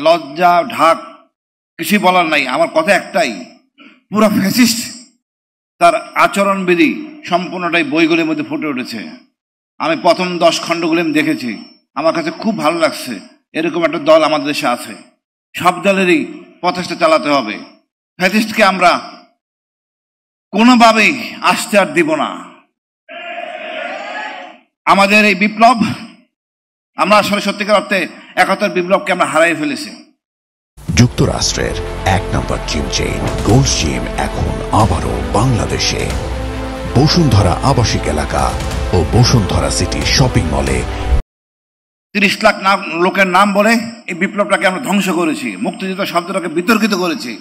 লজ্জা ঢাক কিছুই বলার নাই। আমার কথা একটাই, পুরো ফ্যাসিস্ট তার আচরণবিধি সম্পূর্ণটাই বইগুলির মধ্যে ফুটে উঠেছে। আমি প্রথম 10 খণ্ডগুলি আমি দেখেছি, আমার কাছে খুব ভালো লাগছে। এরকম একটা দল আমাদের দেশে আছে, সব দলেরই প্রচেষ্টা চালাতে হবে। ফ্যাসিস্টকে আমরা কোনোভাবেই আসতে আর দিব না। আমাদের এই বিপ্লব, আমরা আসলে সত্যিকার অর্থে 71 বিপ্লবকে আমরা হারাই ফেলেছি। যুক্তরাষ্ট্রের 1 নম্বর জিম চেইন গোল্ড জিম এখন আবারও বাংলাদেশে। বসুন্ধরা আবাসিক এলাকা ও বসুন্ধরা সিটি শপিং মলে 30 লাখ লোকের নাম বলে এই বিপ্লবটাকে আমরা ধ্বংস করেছি, মুক্তিযুদ্ধ শব্দটাকে বিতর্কিত করেছি।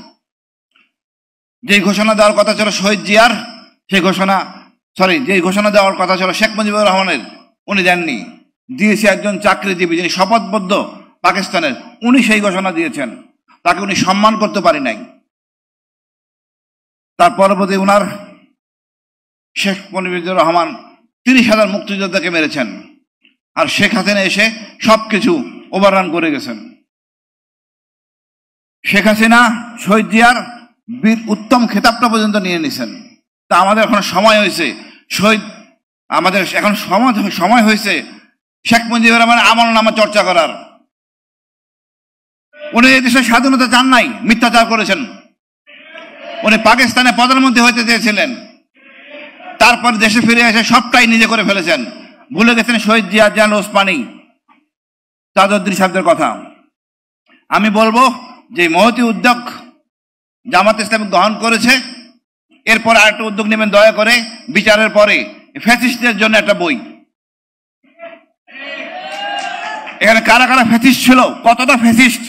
যে ঘোষণা দেওয়ার কথা ছিল শহীদ জিয়ার, যে ঘোষণা দেওয়ার কথা ছিল শেখ মুজিবুর রহমানের, উনি দেননি। দিয়েছে একজন চাকরিজীবী যিনি শপথবদ্ধ পাকিস্তানের, উনি সেই ঘোষণা দিয়েছেন, তাকে উনি সম্মান করতে পারি নাই। তার পরবর্তী উনার শেখ মুজিবুর রহমান 30,000 মুক্তিযোদ্ধাকে মেরেছেন, আর শেখ হাসিনা এসে সবকিছু ওভাররান করে গেছেন। শেখ হাসিনা শহীদ জিয়ার বীর উত্তম খেতাবটা পর্যন্ত নিয়ে নিছেন। তা আমাদের এখন সময় হয়েছে সময় হয়েছে শেখ মুজিবুর রহমানের আমলনামা চর্চা করার। উনি এই দেশের স্বাধীনতা চান নাই, মিথ্যাচার করেছেন। উনি পাকিস্তানে প্রধানমন্ত্রী হইতে চেয়েছিলেন, তারপর দেশে ফিরে এসে সবটাই নিজে করে ফেলেছেন। ভুলে গেছেন শহীদ জিয়া, জান ওসমানী, তাজউদ্দিন সাহেবদের কথা। আমি বলবো যে মহতী উদ্যোগ জামাত ইসলামী গ্রহণ করেছে, এরপর আরেকটা উদ্যোগ নেবেন দয়া করে, বিচারের পরে ফ্যাসিস্টদের জন্য একটা বই। এখানে কারা কারা ফ্যাসিস্ট ছিল, কতটা ফ্যাসিস্ট,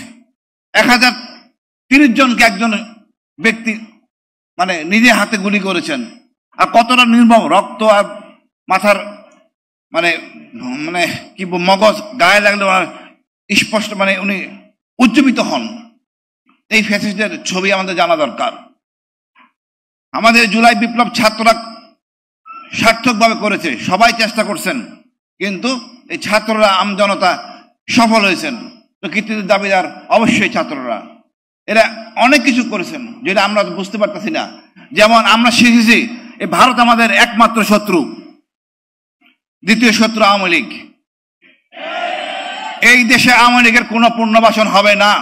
1030 জনকে একজন ব্যক্তি মানে নিজে হাতে গুলি করেছেন, আর কতটা নির্মম, রক্ত আর মাথার মানে মানে কি মগজ গায়ে লাগলে স্পষ্ট মানে উনি উজ্জীবিত হন। এই ফ্যাসিস্টদের ছবি আমাদের জানা দরকার। আমাদের জুলাই বিপ্লব ছাত্ররা সার্থকভাবে করেছে, সবাই চেষ্টা করছেন, কিন্তু এই ছাত্ররা আমজনতা সফল হয়েছেন। তো কৃতিত্বের দাবিদার অবশ্যই ছাত্ররা। এরা অনেক কিছু করেছেন যেটা আমরা বুঝতে পারতেছি না। যেমন আমরা শিখেছি এই ভারত আমাদের একমাত্র শত্রু, দ্বিতীয় শত্রু আওয়ামী লীগ। এই দেশে আওয়ামী লীগের কোনো পুনর্বাসন হবে না।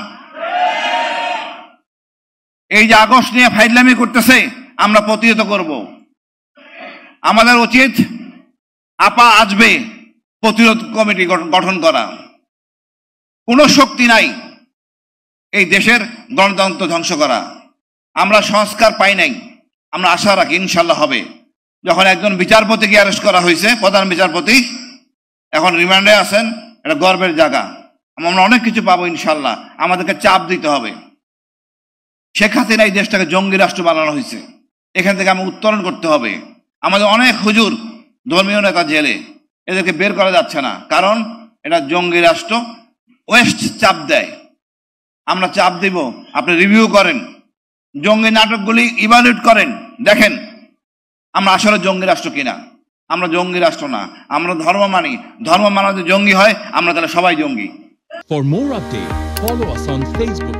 এই যে আগস্ট নিয়ে ফাইজলামি করতেছে, আমরা প্রতিহত করব। আমাদের উচিত আপা আসবে প্রতিরোধ কমিটি গঠন করা। কোনো শক্তি নাই এই দেশের গণতন্ত্র ধ্বংস করা। আমরা সংস্কার পাই নাই, আমরা আশা রাখি ইনশাল্লাহ হবে। যখন একজন বিচারপতিকে অ্যারেস্ট করা হয়েছে, প্রধান বিচারপতি এখন রিমান্ডে আছেন, এটা গর্বের জায়গা। আমরা অনেক কিছু পাবো ইনশাল্লাহ। আমাদেরকে চাপ দিতে হবে। শেখ হাসিনা এই দেশটাকে জঙ্গি রাষ্ট্র বানানো হয়েছে, এখান থেকে আমরা উত্তরণ করতে হবে। আমাদের অনেক হুজুর, ধর্মীয় নেতা জেলে, এদেরকে বের করা যাচ্ছে না, কারণ এটা জঙ্গি রাষ্ট্র। ওয়েস্ট চাপ দেয়, আমরা চাপ দিব। আপনি রিভিউ করেন, জঙ্গি নাটকগুলি ইভালুয়েট করেন, দেখেন আমরা আসলে জঙ্গি রাষ্ট্র কিনা। আমরা জঙ্গি রাষ্ট্র না, আমরা ধর্ম মানি। ধর্ম মানা যদি জঙ্গি হয়, আমরা তাহলে সবাই জঙ্গি। For more updates, follow us on Facebook,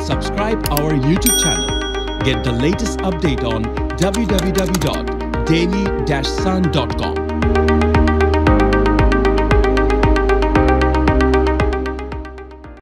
subscribe our YouTube channel, get the latest update on www.daily-sun.com.